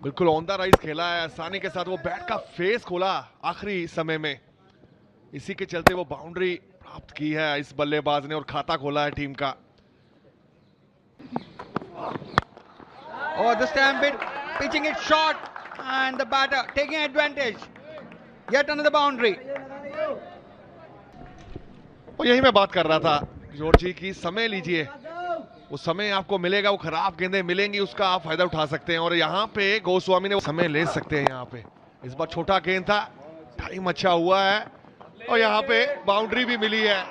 बिल्कुल on the rise खेला है, आसानी के साथ वो बैट का फेस खोला आखिरी समय में, इसी के चलते वो बाउंड्री प्राप्त की है इस बल्लेबाज ने और खाता खोला है टीम का। Oh, this time pitching it short and the batter taking advantage. Yet another boundary. और यही मैं बात कर रहा था जॉर्ज जी की, समय लीजिए, वो समय आपको मिलेगा, वो खराब गेंदें मिलेंगी उसका आप फायदा उठा सकते हैं। और यहाँ पे गोस्वामी ने वो समय ले सकते हैं। यहाँ पे इस बार छोटा गेंद था, टाइम अच्छा हुआ है और यहाँ पे बाउंड्री भी मिली है।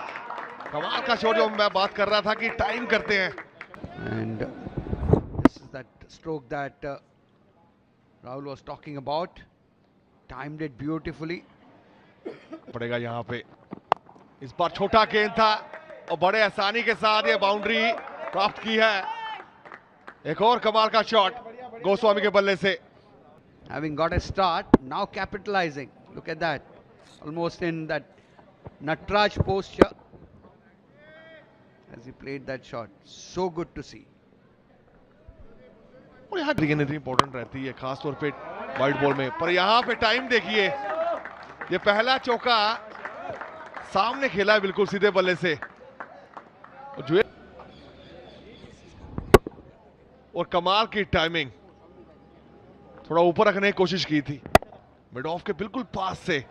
कमाल का शॉट जो मैं बात कर रहा था कि टाइम करते हैं। And this is that stroke that Rahul was talking about. Timed it beautifully. पड़ेगा यहाँ पे, इस बार छोटा गेंद था और बड़े आसानी के साथ ये बाउंड्री प्राप्त की है। एक और कमाल का शॉट गोस्वामी के बल्ले से। Having got a start, now capitalizing. Look at that. Almost in that Natraj posture as he played that shot. So good to see. और यहाँ गेंद इतनी इंपॉर्टेंट रहती है खासतौर पे वाइड बॉल में, पर यहाँ पे टाइम देखिए, ये पहला चौका सामने खेला है बिल्कुल सीधे बल्ले से और कमाल की टाइमिंग, थोड़ा ऊपर रखने की कोशिश की थी मिड ऑफ के बिल्कुल पास से।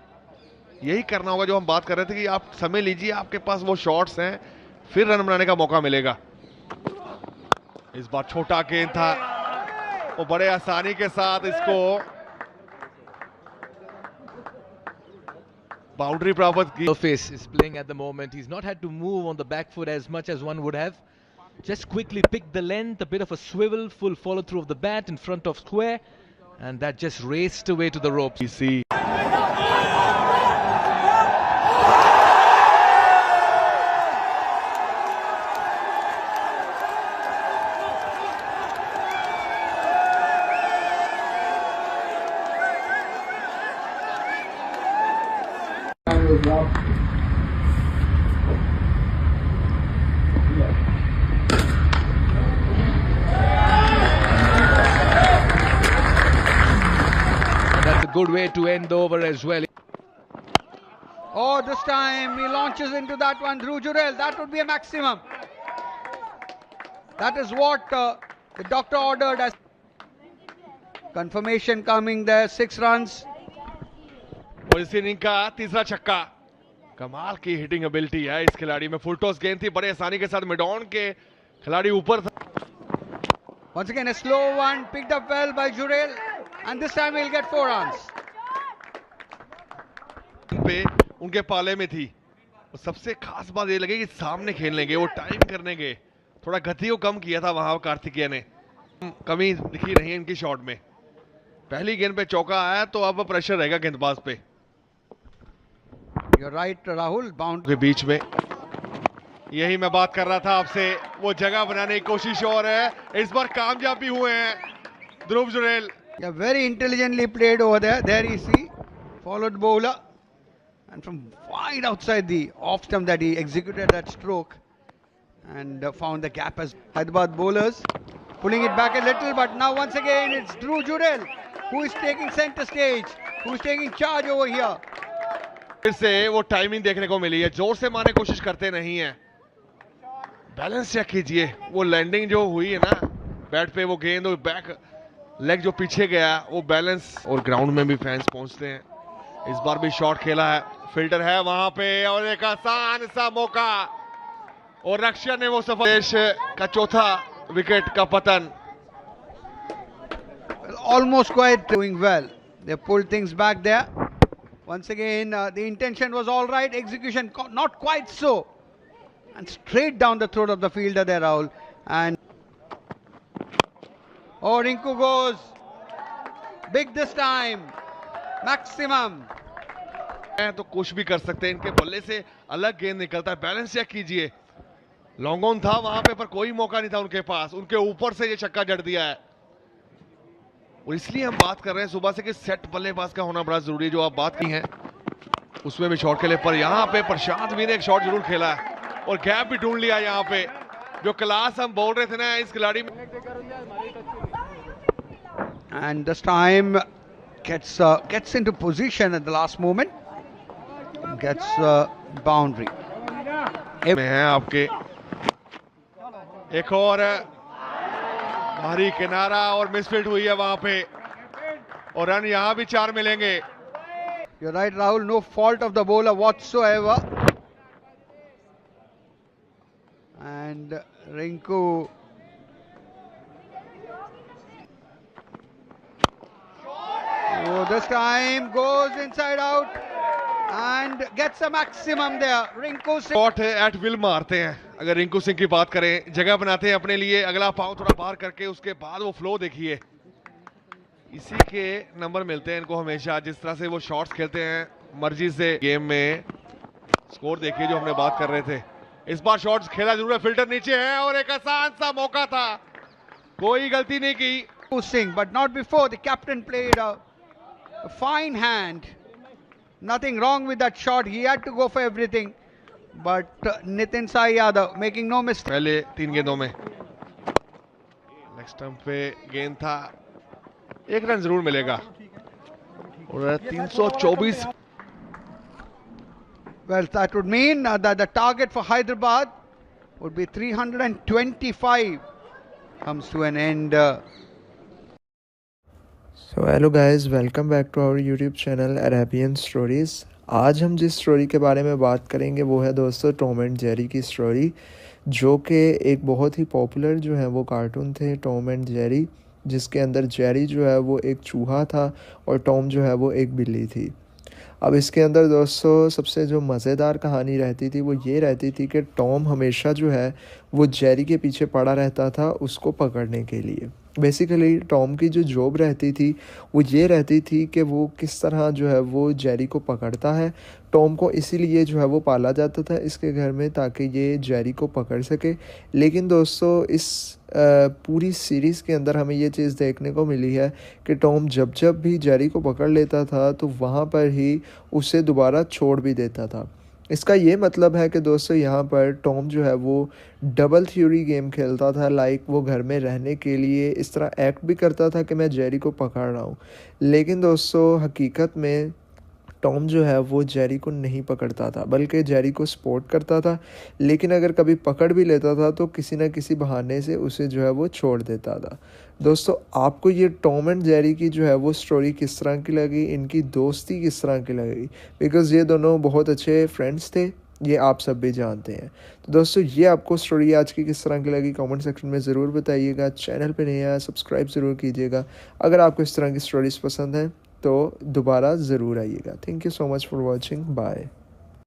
यही करना होगा जो हम बात कर रहे थे कि आप समय लीजिए, आपके पास वो शॉट्स हैं, फिर रन बनाने का मौका मिलेगा। इस बार छोटा गेंद था और बड़े आसानी के साथ इसको बाउंड्री प्राप्त की। Surface is playing at the moment. He's not had to move on the back foot as much as one would have. Just quickly pick the length, a bit of a swivel, full follow through of the bat in front of square, and that just raced away to the ropes. You see. That's a good way to end the over as well. Oh, this time he launches into that one. Dhruv Jurel, that would be a maximum. That is what the doctor ordered as confirmation coming there. 6 runs. और इस inning का तीसरा छक्का। कमाल की hitting ability है इस खिलाड़ी में। फुल टॉस गेंद थी, बड़े आसानी के साथ मिड ऑन के खिलाड़ी ऊपर था। Once again a slow one picked up well by Jurel, and this time he'll get 4 runs. पे उनके पाले में थी। और सबसे खास बात ये लगी कि सामने खेलने गए, वो टाइम करने गए, थोड़ा गति को कम किया था वहां कार्तिकेय ने। कमी दिखी नहीं इनकी शॉट में। पहली गेंद पे चौका आया तो अब प्रेशर रहेगा गेंदबाज पे। You're right, Rahul. Bound के बीच में यही मैं बात कर रहा था आपसे, वो जगह बनाने की कोशिश और है, इस बार कामयाब भी हुए हैं ध्रुव Jurel. Yeah, very intelligently played over there. There you see, followed bowler, and from wide outside the off stump that he executed that stroke and found the gap as Hyderabad bowlers pulling it back a little. But now once again it's Dhruv Jurel who is taking center stage, who is taking charge over here. फिर से वो timing देखने को मिली है, जोर से मारने की कोशिश करते नहीं है। बैलेंस चेक कीजिए, वो लैंडिंग जो हुई है ना बैट पे, वो गेंद और बैक लेग जो पीछे गया, वो बैलेंस। और ग्राउंड में भी फैंस पहुंचते हैं। इस बार भी शॉट खेला है, फिल्टर है वहां पे और एक आसान सा मौका और रक्षक ने वो सफल। देश का चौथा विकेट का पतन। Almost quite doing well. They pulled things back there. Once again, the intention was all right, execution not quite so. And straight down the throat of the fielder there, Rahul. And oh, Rinku goes big this time. Maximum. तो कुछ भी कर सकते हैं, इनके बल्ले से अलग गेंद निकलता है। बैलेंस चेक कीजिए, लॉन्ग ऑन था वहां पे पर कोई मौका नहीं था उनके पास, उनके ऊपर से ये छक्का जड़ दिया है। और इसलिए हम बात कर रहे हैं सुबह से कि सेट बल्लेबाज का होना बड़ा जरूरी है, जो आप बात की है उसमें भी शॉट खेले। पर यहाँ पे प्रशांत भी ने एक शॉट जरूर खेला है और गैप भी ढूंढ लिया यहाँ पे। जो क्लास हम बोल रहे थे ना इस खिलाड़ी में। and this time gets into position at the last moment, gets boundary. में हैं आपके एक और भारी किनारा और मिसफील्ड हुई है वहां पे और रन यहां भी 4 मिलेंगे. You're right, Rahul, no fault of the bowler whatsoever. And Rinku. Oh, this time goes inside out and gets a maximum there. Rinku Singh. Shot at will मारते हैं. अगर रिंकू सिंह की बात करें, जगह बनाते हैं अपने लिए, अगला पांव थोड़ा बाहर करके उसके बाद वो फ्लो देखिए. इसी के नंबर मिलते हैं इनको हमेशा, जिस तरह से वो शॉट्स खेलते हैं मर्जी से. गेम में स्कोर देखिए जो हमने बात कर रहे थे. इस बार शॉट्स खेला जरूर है, फिल्टर नीचे है और एक आसान सा मौका था, कोई गलती नहीं की. Singh, but not before. The captain played a fine hand. Nothing wrong with that shot. He had to go for everything. But Nitin Sai Yadav making no mistake. पहले 3 गेंदों में लेग स्टंप पे गेंद था, 1 रन जरूर मिलेगा. और 324. Well, that would mean that the target for Hyderabad would be 325. Comes to an end. So hello guys, welcome back to our YouTube channel Arabian stories. आज हम जिस स्टोरी के बारे में बात करेंगे वो है दोस्तों टॉम एंड जेरी की स्टोरी, जो कि एक बहुत ही पॉपुलर जो है वो कार्टून थे टॉम एंड जेरी, जिसके अंदर जेरी जो है वो एक चूहा था और टॉम जो है वो एक बिल्ली थी. अब इसके अंदर दोस्तों सबसे जो मज़ेदार कहानी रहती थी वो ये रहती थी कि टॉम हमेशा जो है वो जेरी के पीछे पड़ा रहता था उसको पकड़ने के लिए. बेसिकली टॉम की जो जॉब रहती थी वो ये रहती थी कि वो किस तरह जो है वो जेरी को पकड़ता है. टॉम को इसीलिए जो है वो पाला जाता था इसके घर में ताकि ये जेरी को पकड़ सके. लेकिन दोस्तों इस पूरी सीरीज़ के अंदर हमें ये चीज़ देखने को मिली है कि टॉम जब जब भी जेरी को पकड़ लेता था तो वहाँ पर ही उसे दोबारा छोड़ भी देता था. इसका ये मतलब है कि दोस्तों यहाँ पर टॉम जो है वो डबल थ्योरी गेम खेलता था. लाइक वो घर में रहने के लिए इस तरह एक्ट भी करता था कि मैं जेरी को पकड़ रहा हूँ, लेकिन दोस्तों हकीकत में टॉम जो है वो जेरी को नहीं पकड़ता था बल्कि जेरी को सपोर्ट करता था. लेकिन अगर कभी पकड़ भी लेता था तो किसी न किसी बहाने से उसे जो है वो छोड़ देता था. दोस्तों आपको ये टॉम एंड जेरी की जो है वो स्टोरी किस तरह की लगी, इनकी दोस्ती किस तरह की लगी, बिकॉज़ ये दोनों बहुत अच्छे फ्रेंड्स थे, ये आप सब भी जानते हैं. तो दोस्तों ये आपको स्टोरी आज की किस तरह की लगी कमेंट सेक्शन में ज़रूर बताइएगा. चैनल पे नए आया सब्सक्राइब ज़रूर कीजिएगा. अगर आपको इस तरह की स्टोरीज़ पसंद हैं तो दोबारा ज़रूर आइएगा. Thank you so much for watching. Bye.